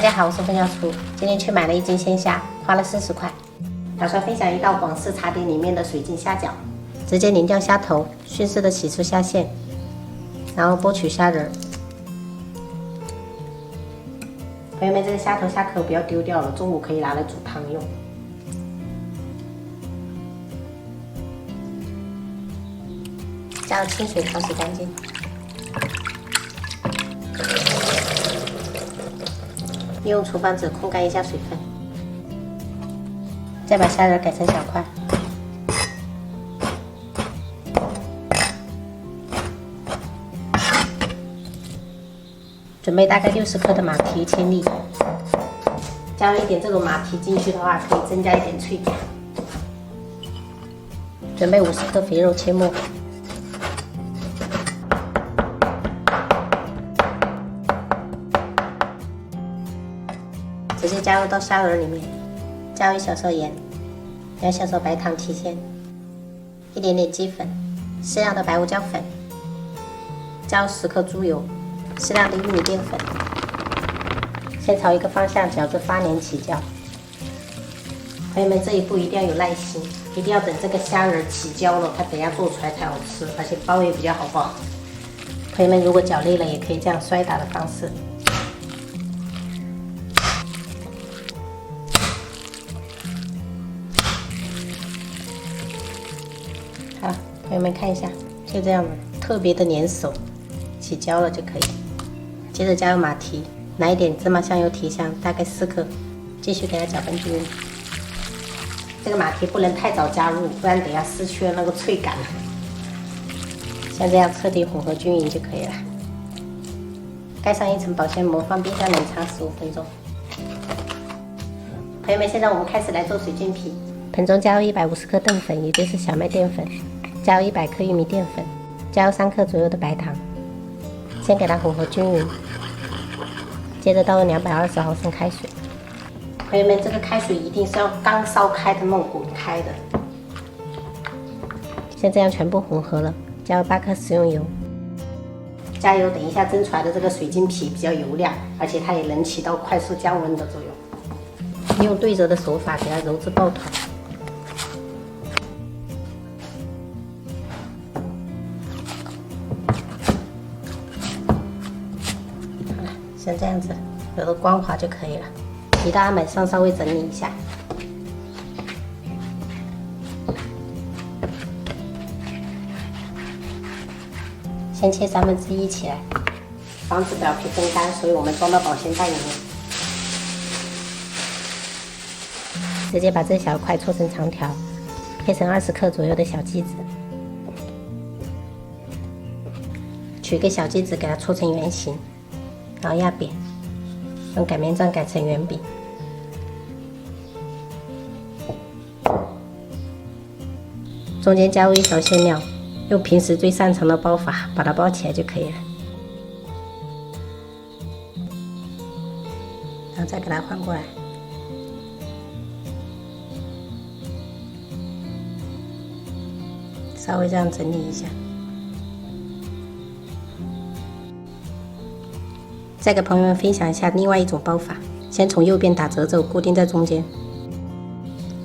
大家好，我是分享厨，今天去买了一斤鲜虾，花了40块。打算分享一道广式茶点里面的水晶虾饺。直接拧掉虾头，迅速的洗出虾线，然后剥取虾仁。朋友们，这个虾头虾壳不要丢掉了，中午可以拿来煮汤用。加入清水淘洗干净。利用厨房纸控干一下水分，再把虾仁改成小块。准备大概60克的马蹄切粒，加入一点这种马蹄进去的话，可以增加一点脆感。准备50克肥肉切末。直接加入到虾仁里面，加入1小勺盐，2小勺白糖提鲜，一点点鸡粉，适量的白胡椒粉，加入10克猪油，适量的玉米淀粉。先朝一个方向搅至发黏起焦。朋友们，这一步一定要有耐心，一定要等这个虾仁起焦了，它等下做出来才好吃，而且包也比较好包。朋友们，如果搅累了，也可以这样摔打的方式。好，朋友们看一下，就这样子，特别的粘手，起焦了就可以。接着加入马蹄，拿一点芝麻香油提香，大概4克，继续给它搅拌均匀。这个马蹄不能太早加入，不然等下失去了那个脆感。像这样彻底混合均匀就可以了。盖上一层保鲜膜，放冰箱冷藏15分钟。朋友们，现在我们开始来做水晶皮。盆中加入150克淀粉，也就是小麦淀粉，加入100克玉米淀粉，加入3克左右的白糖，先给它混合均匀。接着倒入220毫升开水。朋友们，这个开水一定是要刚烧开的那种滚开的。像这样全部混合了，加入8克食用油。加油，等一下蒸出来的这个水晶皮比较油亮，而且它也能起到快速降温的作用。用对折的手法给它揉至抱团。好了，像这样子揉得光滑就可以了。移到案板上稍微整理一下。先切1/3起来，防止表皮风干，所以我们装到保鲜袋里面。直接把这小块搓成长条，配成20克左右的小鸡子。取个小鸡子给它搓成圆形，然后压扁，用擀面杖擀成圆饼。中间加入1勺馅料，用平时最擅长的包法把它包起来就可以了。然后再给它换过来。稍微这样整理一下。再给朋友们分享一下另外一种包法，先从右边打褶皱，固定在中间，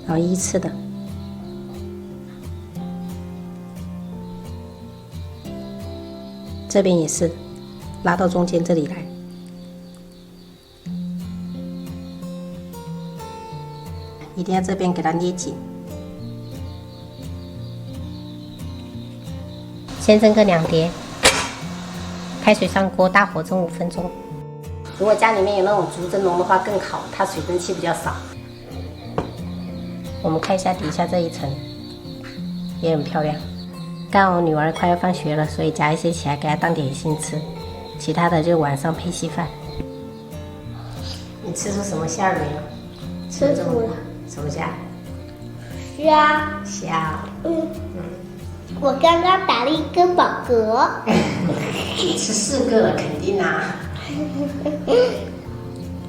然后依次的，这边也是拉到中间这里来，一定要这边给它捏紧。先蒸个2碟，开水上锅，大火蒸5分钟。如果家里面有那种竹蒸笼的话更好，它水蒸气比较少。我们看一下底下这一层，也很漂亮。刚好我女儿快要放学了，所以夹一些起来给她当点心吃，其他的就晚上配稀饭。你吃出什么馅儿没有？吃出了什么馅？虾。虾。我刚刚打了一个饱嗝。吃4个了，肯定啊。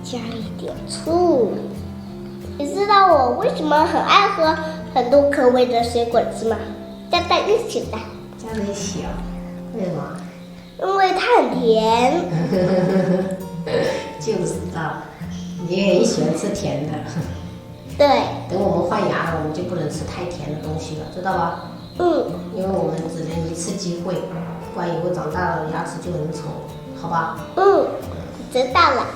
加一点醋。你知道我为什么很爱喝很多口味的水果汁吗？加在一起的。加在一起啊？为什么？因为它很甜。就知道。因为你喜欢吃甜的。对。等我们换牙了，我们就不能吃太甜的东西了，知道吧？因为我们只能一次机会，不然以后长大了牙齿就很丑，好吧？知道了。